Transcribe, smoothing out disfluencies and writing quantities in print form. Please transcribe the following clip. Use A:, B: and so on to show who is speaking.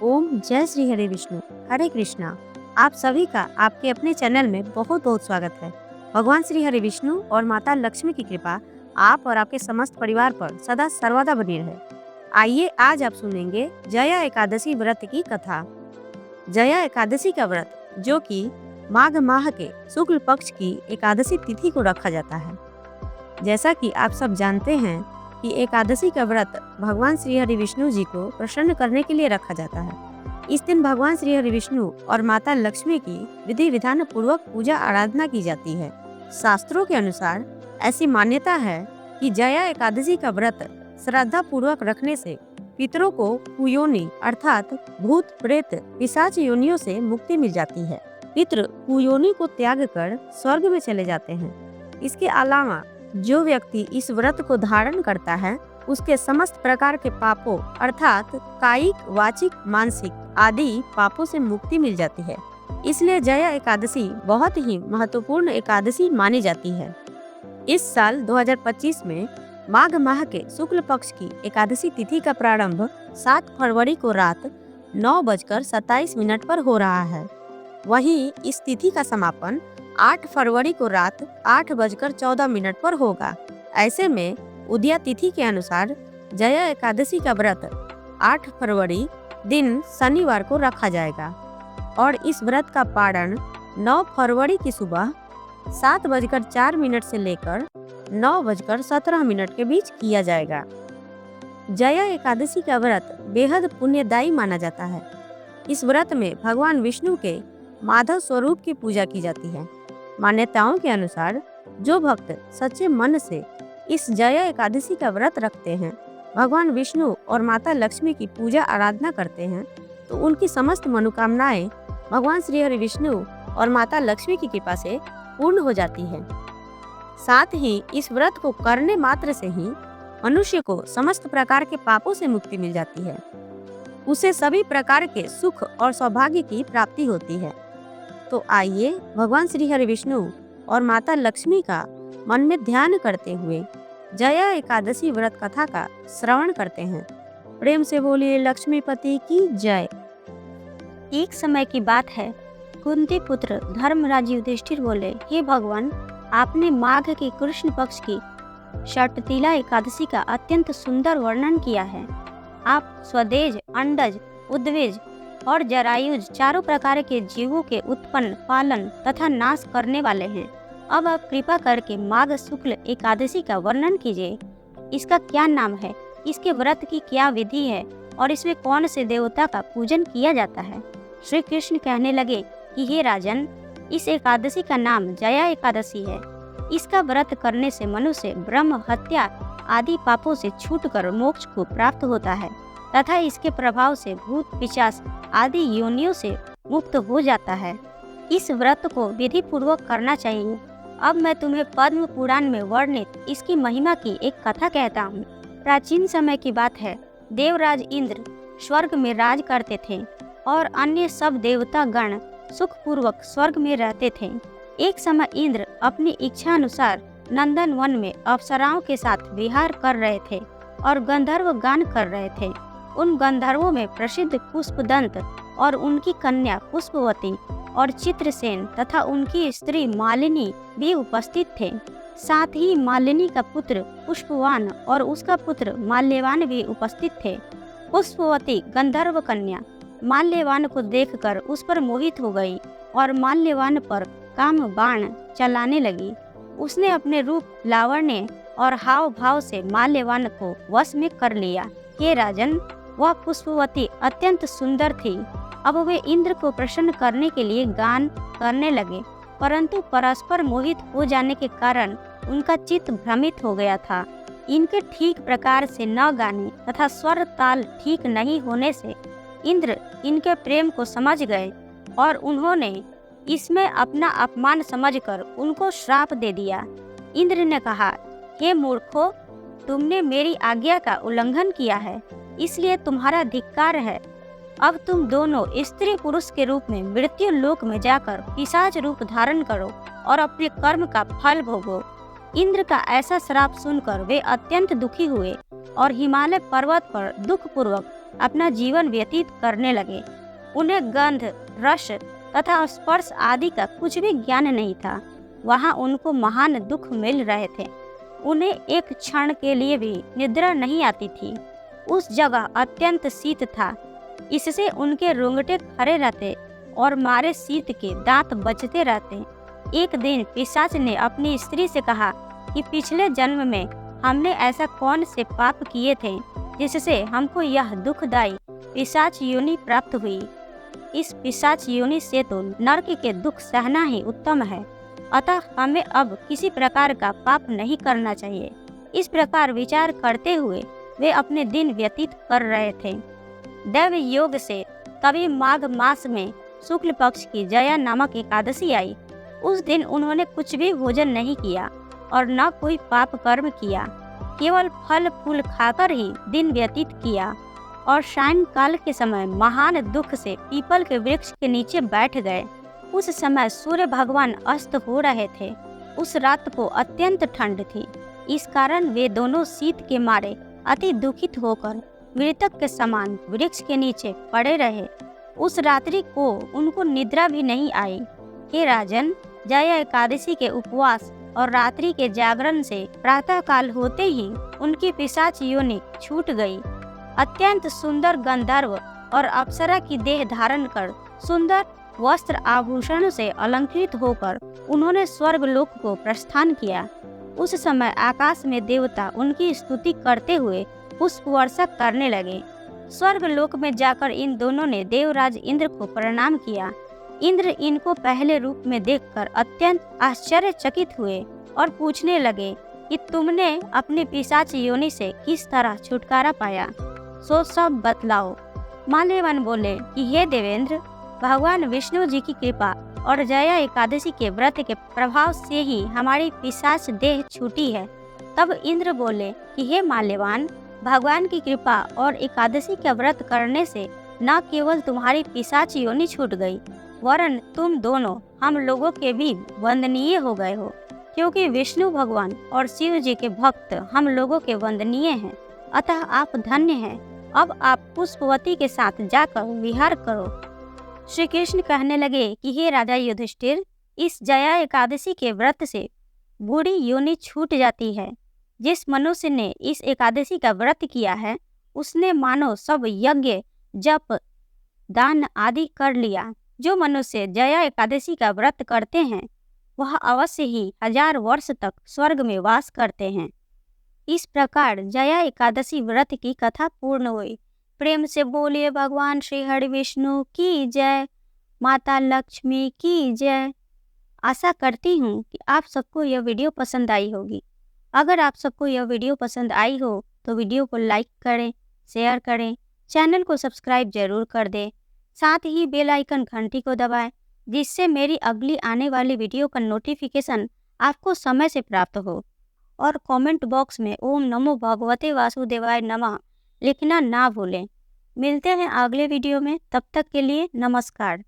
A: ओम जय श्री हरे विष्णु। हरे कृष्णा। आप सभी का आपके अपने चैनल में बहुत बहुत स्वागत है। भगवान श्री हरे विष्णु और माता लक्ष्मी की कृपा आप और आपके समस्त परिवार पर सदा सर्वदा बनी रहे। आइए आज आप सुनेंगे जया एकादशी व्रत की कथा। जया एकादशी का व्रत जो कि माघ माह के शुक्ल पक्ष की एकादशी तिथि को रखा जाता है। जैसा कि आप सब जानते हैं कि एकादशी का व्रत भगवान श्री हरि विष्णु जी को प्रसन्न करने के लिए रखा जाता है। इस दिन भगवान श्री हरि विष्णु और माता लक्ष्मी की विधि विधान पूर्वक पूजा आराधना की जाती है। शास्त्रों के अनुसार ऐसी मान्यता है कि जया एकादशी का व्रत श्रद्धा पूर्वक रखने से पितरों को कुयोनि अर्थात भूत प्रेत पिशाच योनियों से मुक्ति मिल जाती है। पितृ कुयोनि को त्याग कर स्वर्ग में चले जाते हैं। इसके अलावा जो व्यक्ति इस व्रत को धारण करता है उसके समस्त प्रकार के पापों अर्थात कायिक, वाचिक, मानसिक आदि पापों से मुक्ति मिल जाती है। इसलिए जया एकादशी बहुत ही महत्वपूर्ण एकादशी मानी जाती है। इस साल 2025 में माघ माह के शुक्ल पक्ष की एकादशी तिथि का प्रारंभ 7 फरवरी को रात 9:27 पर हो रहा है। वहीं इस तिथि का समापन 8 फरवरी को रात 8:14 पर होगा। ऐसे में उदया तिथि के अनुसार जया एकादशी का व्रत 8 फरवरी दिन शनिवार को रखा जाएगा और इस व्रत का पारण 9 फरवरी की सुबह 7:04 से लेकर 9:17 के बीच किया जाएगा। जया एकादशी का व्रत बेहद पुण्यदायी माना जाता है। इस व्रत में भगवान विष्णु के माधव स्वरूप की पूजा की जाती है। मान्यताओं के अनुसार जो भक्त सच्चे मन से इस जया एकादशी का व्रत रखते हैं, भगवान विष्णु और माता लक्ष्मी की पूजा आराधना करते हैं, तो उनकी समस्त मनोकामनाएं भगवान श्री हरि विष्णु और माता लक्ष्मी की कृपा से पूर्ण हो जाती है। साथ ही इस व्रत को करने मात्र से ही मनुष्य को समस्त प्रकार के पापों से मुक्ति मिल जाती है। उसे सभी प्रकार के सुख और सौभाग्य की प्राप्ति होती है। तो आइए भगवान श्री हरि विष्णु और माता लक्ष्मी का मन में ध्यान करते हुए जया एकादशी व्रत कथा का श्रवण करते हैं। प्रेम से बोलिए लक्ष्मीपति की जय।
B: एक समय की बात है, कुंती पुत्र धर्मराज युधिष्ठिर बोले, हे भगवान, आपने माघ के कृष्ण पक्ष की षटतिला एकादशी का अत्यंत सुंदर वर्णन किया है। आप स्वदेज, अंडज, उद्वेज और जरायुज चारों प्रकार के जीवों के उत्पन्न, पालन तथा नाश करने वाले हैं। अब आप कृपा करके माघ शुक्ल एकादशी का वर्णन कीजिए। इसका क्या नाम है, इसके व्रत की क्या विधि है और इसमें कौन से देवता का पूजन किया जाता है। श्री कृष्ण कहने लगे कि हे राजन, इस एकादशी का नाम जया एकादशी है। इसका व्रत करने से मनुष्य ब्रह्म हत्या आदि पापों से छूटकर मोक्ष को प्राप्त होता है तथा इसके प्रभाव से भूत पिशाच आदि योनियों से मुक्त हो जाता है। इस व्रत को विधि पूर्वक करना चाहिए। अब मैं तुम्हें पद्म पुराण में वर्णित इसकी महिमा की एक कथा कहता हूँ। प्राचीन समय की बात है, देवराज इंद्र स्वर्ग में राज करते थे और अन्य सब देवता गण सुखपूर्वक स्वर्ग में रहते थे। एक समय इंद्र अपनी इच्छा अनुसार नंदन वन में अप्सराओं के साथ विहार कर रहे थे और गंधर्व गान कर रहे थे। उन गंधर्वों में प्रसिद्ध पुष्पदंत और उनकी कन्या पुष्पवती और चित्रसेन तथा उनकी स्त्री मालिनी भी उपस्थित थे। साथ ही मालिनी का पुत्र पुष्पवान और उसका पुत्र माल्यवान भी उपस्थित थे। पुष्पवती गंधर्व कन्या माल्यवान को देखकर उस पर मोहित हो गई और माल्यवान पर काम बाण चलाने लगी। उसने अपने रूप, लावण्य और हाव भाव से माल्यवान को वश में कर लिया। हे राजन, वह पुष्पवती अत्यंत सुंदर थी। अब वे इंद्र को प्रसन्न करने के लिए गान करने लगे, परंतु परस्पर मोहित हो जाने के कारण उनका चित्त भ्रमित हो गया था। इनके ठीक प्रकार से न गाने तथा स्वर ताल ठीक नहीं होने से इंद्र इनके प्रेम को समझ गए और उन्होंने इसमें अपना अपमान समझकर उनको श्राप दे दिया। इंद्र ने कहा, हे मूर्खों, तुमने मेरी आज्ञा का उल्लंघन किया है, इसलिए तुम्हारा धिक्कार है। अब तुम दोनों स्त्री पुरुष के रूप में मृत्यु लोक में जाकर पिशाच रूप धारण करो और अपने कर्म का फल भोगो। इंद्र का ऐसा श्राप सुनकर वे अत्यंत दुखी हुए और हिमालय पर्वत पर दुख पूर्वक अपना जीवन व्यतीत करने लगे। उन्हें गंध, रस तथा स्पर्श आदि का कुछ भी ज्ञान नहीं था। वहाँ उनको महान दुख मिल रहे थे। उन्हें एक क्षण के लिए भी निद्रा नहीं आती थी। उस जगह अत्यंत शीत था, इससे उनके रोंगटे खड़े रहते और मारे शीत के दांत बजते रहते। एक दिन पिशाच ने अपनी स्त्री से कहा कि पिछले जन्म में हमने ऐसा कौन से पाप किए थे जिससे हमको यह दुखदायी पिशाच योनि प्राप्त हुई। इस पिशाच योनि से तो नरक के दुख सहना ही उत्तम है, अतः हमें अब किसी प्रकार का पाप नहीं करना चाहिए। इस प्रकार विचार करते हुए वे अपने दिन व्यतीत कर रहे थे। दैव योग से तभी माघ मास में शुक्ल पक्ष की जया नामक एकादशी आई। उस दिन उन्होंने कुछ भी भोजन नहीं किया और न कोई पाप कर्म किया, केवल फल फूल खाकर ही दिन व्यतीत किया और सायंकाल के समय महान दुख से पीपल के वृक्ष के नीचे बैठ गए। उस समय सूर्य भगवान अस्त हो रहे थे। उस रात को अत्यंत ठंड थी, इस कारण वे दोनों शीत के मारे अति दुखित होकर मृतक के समान वृक्ष के नीचे पड़े रहे। उस रात्रि को उनको निद्रा भी नहीं आई। हे राजन, जया एकादशी के उपवास और रात्रि के जागरण से प्रातः काल होते ही उनकी पिशाच योनि छूट गई। अत्यंत सुंदर गंधर्व और अप्सरा की देह धारण कर सुंदर वस्त्र आभूषण से अलंकृत होकर उन्होंने स्वर्ग लोक को प्रस्थान किया। उस समय आकाश में देवता उनकी स्तुति करते हुए पुष्प वर्षा करने लगे। स्वर्ग लोक में जाकर इन दोनों ने देवराज इंद्र को प्रणाम किया। इंद्र इनको पहले रूप में देखकर अत्यंत आश्चर्यचकित हुए और पूछने लगे कि तुमने अपनी पिशाच योनि से किस तरह छुटकारा पाया, सो सब बतलाओ। माल्यवान बोले कि हे देवेंद्र, भगवान विष्णु जी की कृपा और जया एकादशी के व्रत के प्रभाव से ही हमारी पिशाच देह छूटी है। तब इंद्र बोले कि हे माल्यवान, भगवान की कृपा और एकादशी का व्रत करने से न केवल तुम्हारी पिशाच योनि छूट गई, वरन तुम दोनों हम लोगों के भी वंदनीय हो गए हो, क्योंकि विष्णु भगवान और शिव जी के भक्त हम लोगों के वंदनीय हैं। अतः आप धन्य हैं। अब आप पुष्पवती के साथ जाकर विहार करो। श्री कृष्ण कहने लगे कि हे राजा युधिष्ठिर, इस जया एकादशी के व्रत से बूढ़ी योनि छूट जाती है। जिस मनुष्य ने इस एकादशी का व्रत किया है, उसने मानो सब यज्ञ, जप, दान आदि कर लिया। जो मनुष्य जया एकादशी का व्रत करते हैं, वह अवश्य ही 1000 वर्ष तक स्वर्ग में वास करते हैं। इस प्रकार जया एकादशी व्रत की कथा पूर्ण हुई। प्रेम से बोलिए भगवान श्री हरि विष्णु की जय, माता लक्ष्मी की जय। आशा करती हूँ कि आप सबको यह वीडियो पसंद आई होगी। अगर आप सबको यह वीडियो पसंद आई हो तो वीडियो को लाइक करें, शेयर करें, चैनल को सब्सक्राइब जरूर कर दें। साथ ही बेल आइकन घंटी को दबाएं, जिससे मेरी अगली आने वाली वीडियो का नोटिफिकेशन आपको समय से प्राप्त हो। और कमेंट बॉक्स में ओम नमो भगवते वासुदेवाय नमः लिखना ना भूलें। मिलते हैं अगले वीडियो में, तब तक के लिए नमस्कार।